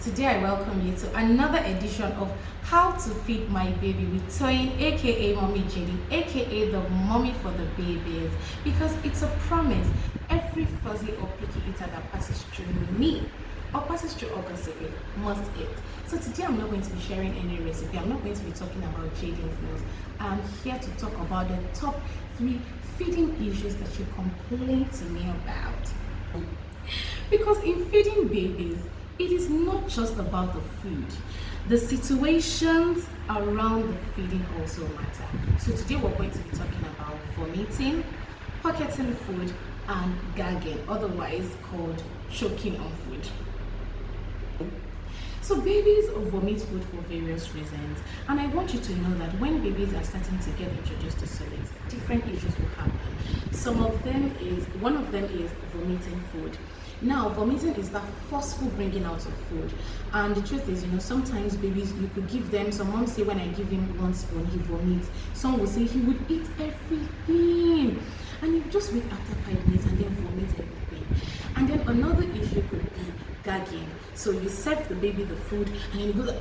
Today I welcome you to another edition of How to Feed My Baby with Toyin, aka Mommy Jenny, aka the mommy for the babies, because it's a promise every fuzzy or picky eater that passes through me or passes through August must eat. So today I'm not going to be sharing any recipe. I'm not going to be talking about Jaden's meals. I'm here to talk about the top 3 feeding issues that you complain to me about. Because in feeding babies, it is not just about the food. The situations around the feeding also matter. So today we're going to be talking about vomiting, pocketing food, and gagging, otherwise called choking on food. So babies vomit food for various reasons, and I want you to know that when babies are starting to get introduced to solids, different issues will happen. One of them is vomiting food. Now, vomiting is that forceful bringing out of food, and the truth is, sometimes babies, you could give them, some moms say when I give him 1 spoon, he vomits. Some will say he would eat everything, and you just wait after 5 minutes and then vomit everything. And then another issue could be gagging. So you serve the baby the food, and then he goes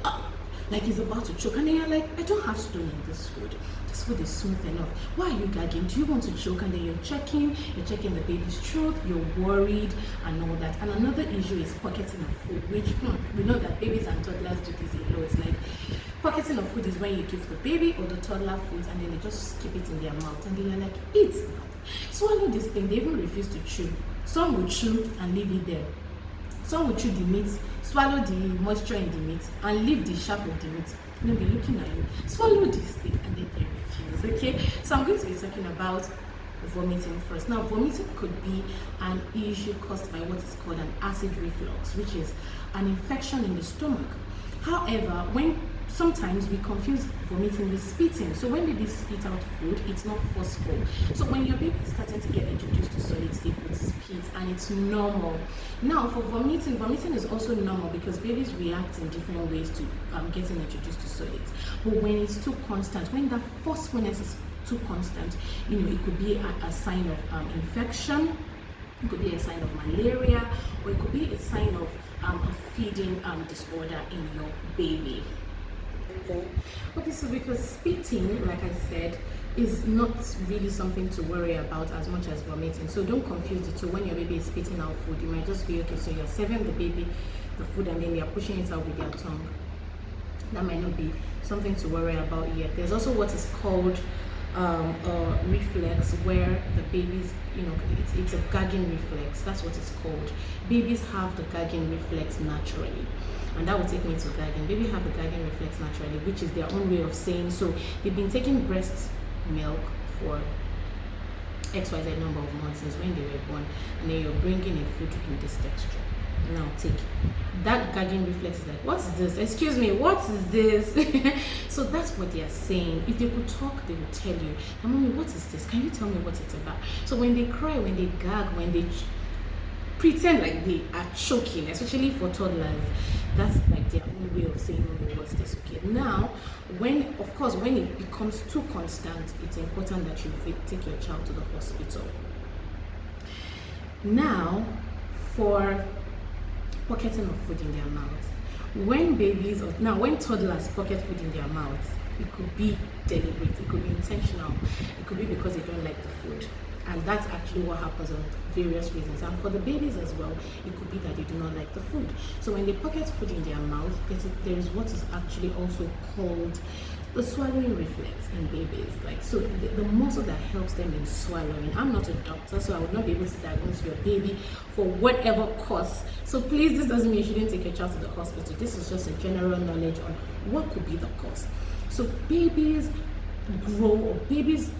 like he's about to choke, and then you're like, I don't have stool in this food. This food is smooth enough. Why are you gagging? Do you want to choke? And then you're checking the baby's throat, you're worried and all that. And another issue is pocketing of food, which we know that babies and toddlers do this a lot. Like pocketing of food is when you give the baby or the toddler food and then they just keep it in their mouth, and then you're like, eat, swallow this thing. They even refuse to chew. Some will chew and leave it there. Some will chew the meat, swallow the moisture in the meat, and leave the shaft of the meat. And they'll be looking at you, swallow this thing, and then they refuse. Okay, so I'm going to be talking about vomiting first. Now, vomiting could be an issue caused by what is called an acid reflux, which is an infection in the stomach. However, sometimes we confuse vomiting with spitting. So when babies spit out food, it's not forceful. So when your baby is starting to get introduced to solids, they could spit, and it's normal. Now for vomiting is also normal because babies react in different ways to getting introduced to solids. But when it's too constant, when that forcefulness is too constant, it could be a sign of infection. It could be a sign of malaria, or it could be a sign of a feeding disorder in your baby. Okay, so because spitting, like I said, is not really something to worry about as much as vomiting. So don't confuse the two. When your baby is spitting out food, you might just be okay. So you're serving the baby the food and then you're pushing it out with your tongue. That might not be something to worry about yet. There's also what is called a reflex, where the babies, it's a gagging reflex. That's what it's called. Babies have the gagging reflex naturally, and that will take me to gagging. Babies have the gagging reflex naturally, which is their own way of saying, so they've been taking breast milk for XYZ number of months since when they were born, and then you're bringing a food in this texture. Now take that gagging reflex is like, what's this? Excuse me, what is this? So that's what they are saying. If they could talk, they would tell you, mommy, what is this? Can you tell me what it's about? So when they cry, when they gag, when they pretend like they are choking, especially for toddlers, that's like their own way of saying, oh, what's this? Okay, now when it becomes too constant, it's important that you take your child to the hospital. Now for pocketing of food in their mouth. When toddlers pocket food in their mouth, it could be deliberate, it could be intentional, it could be because they don't like the food. And that's actually what happens on various reasons. And for the babies as well, it could be that they do not like the food. So when they pocket food in their mouth, there is what is actually also called the swallowing reflex in babies. Like, so the muscle that helps them in swallowing. I'm not a doctor, so I would not be able to diagnose your baby for whatever cause. So please, this doesn't mean you shouldn't take your child to the hospital. This is just a general knowledge on what could be the cause. So babies grow, or babies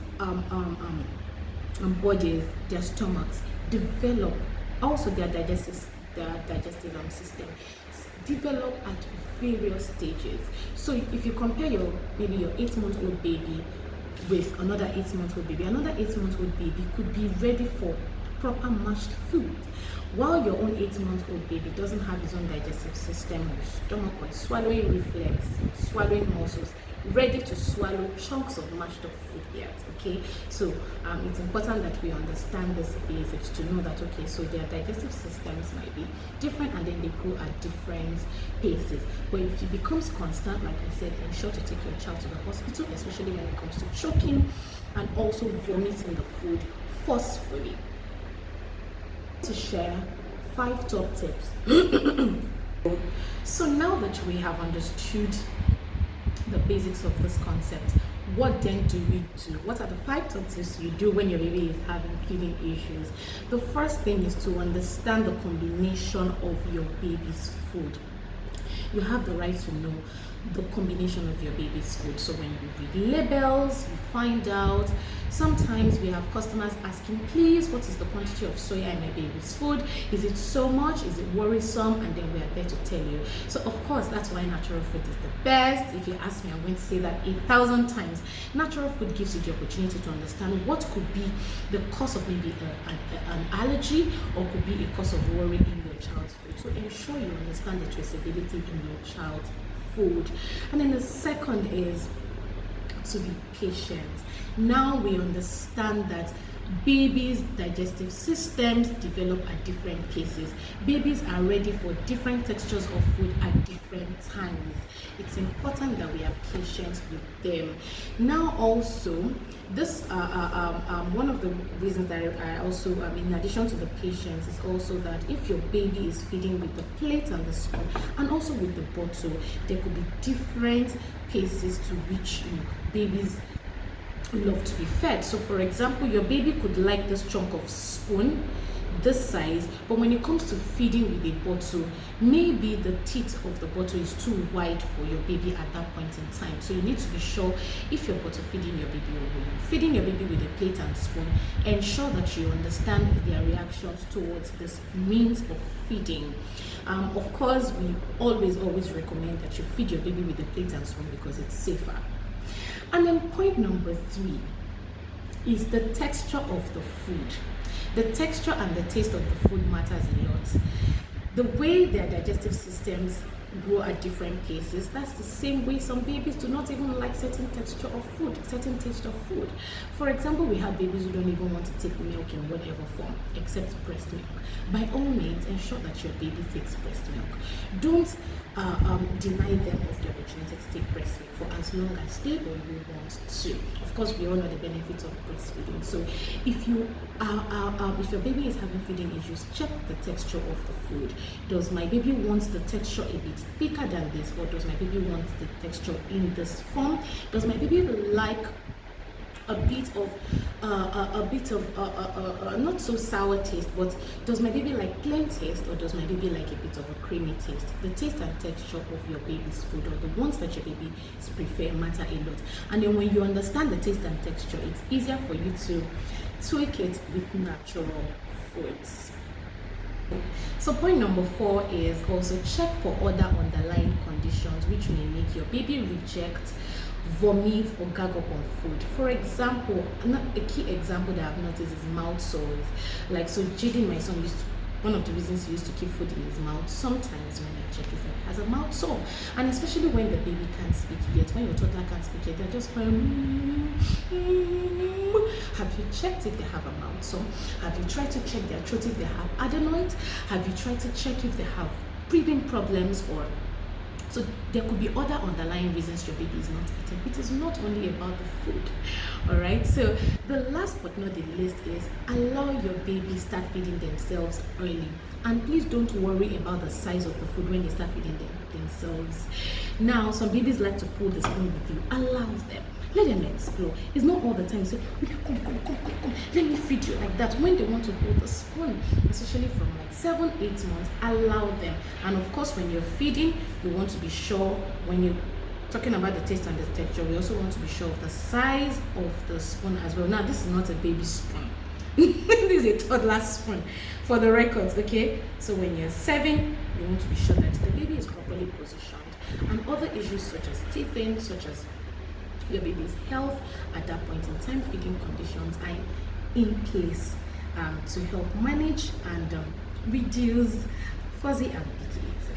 bodies, their stomachs develop, also their digestive system develop at various stages. So if you compare maybe your 8-month-old baby with another 8-month-old baby, another 8-month-old baby could be ready for proper mashed food, while your own 8-month-old baby doesn't have his own digestive system or stomach or swallowing reflex, swallowing muscles ready to swallow chunks of mashed up food yet. Okay, so it's important that we understand this basics to know that, okay, so their digestive systems might be different and then they grow at different paces. But if it becomes constant, like I said, ensure to take your child to the hospital, especially when it comes to choking and also vomiting the food forcefully. To share 5 top tips. So now that we have understood the basics of this concept, what then do we do? What are the 5 top tips you do when your baby is having feeding issues? The first thing is to understand the combination of your baby's food. You have the right to know the combination of your baby's food. So when you read labels, you find out. Sometimes we have customers asking, please, what is the quantity of soya in my baby's food? Is it so much? Is it worrisome? And then we are there to tell you. So of course, that's why natural food is the best. If you ask me, I'm going to say that 1,000 times. Natural food gives you the opportunity to understand what could be the cause of maybe an allergy, or could be a cause of worry in your child's food. So ensure you understand the traceability in your child's food. And then the second is to be patient. Now we understand that babies' digestive systems develop at different paces. Babies are ready for different textures of food at different times. It's important that we are patient with them. Now also, this one of the reasons that I also, in addition to the patience, is also that if your baby is feeding with the plate and the spoon, and also with the bottle, there could be different paces to which babies love to be fed. So for example, your baby could like this chunk of spoon, this size, but when it comes to feeding with a bottle, maybe the teeth of the bottle is too wide for your baby at that point in time. So you need to be sure, if you're bottle feeding your baby or when you're feeding your baby with a plate and spoon, ensure that you understand their reactions towards this means of feeding. Of course, we always recommend that you feed your baby with a plate and spoon because it's safer. And then point number 3 is the texture of the food. The texture and the taste of the food matters a lot. The way their digestive systems grow at different paces, that's the same way some babies do not even like certain texture of food, certain taste of food. For example, we have babies who don't even want to take milk in whatever form except breast milk. By all means, ensure that your baby takes breast milk. Don't deny them of the opportunity to take breast milk for as long as they or you want to. Of course, we all know the benefits of breastfeeding. So if you if your baby is having feeding issues, check the texture of the food. Does my baby want the texture a bit thicker than this, or does my baby want the texture in this form? Does my baby like a bit of not so sour taste, but does my baby like plain taste, or does my baby like a bit of a creamy taste? The taste and texture of your baby's food, or the ones that your baby prefer, matter a lot. And then when you understand the taste and texture, it's easier for you to tweak it with natural foods. So point number 4 is also check for other underlying conditions which may make your baby reject, vomit, or gag up on food. For example, a key example that I've noticed is mouth sores. Like, so Jaden, my son, one of the reasons he used to keep food in his mouth, sometimes when I check, is that he has a mouth sore. And especially when the baby can't speak yet, when your toddler can't speak yet, they're just crying. Have you checked if they have a mouth sore? Have you tried to check their throat if they have adenoids? Have you tried to check if they have breathing problems? Or so there could be other underlying reasons your baby is not eating. It is not only about the food. All right, so the last but not the least is allow your baby start feeding themselves early. And please don't worry about the size of the food when they start feeding themselves. Now, some babies like to pull the spoon with you. Allow them. Let them explore. It's not all the time. So come, let me feed you like that. When they want to hold the spoon, especially from like 7-8 months, allow them. And of course, when you're feeding, you want to be sure, when you're talking about the taste and the texture, we also want to be sure of the size of the spoon as well. Now, this is not a baby spoon. This is a toddler spoon, for the records, okay? So when you're 7, you want to be sure that the baby is properly positioned. And other issues such as teething, such as your baby's health at that point in time, feeding conditions are in place to help manage and reduce fuzzy and picky eating.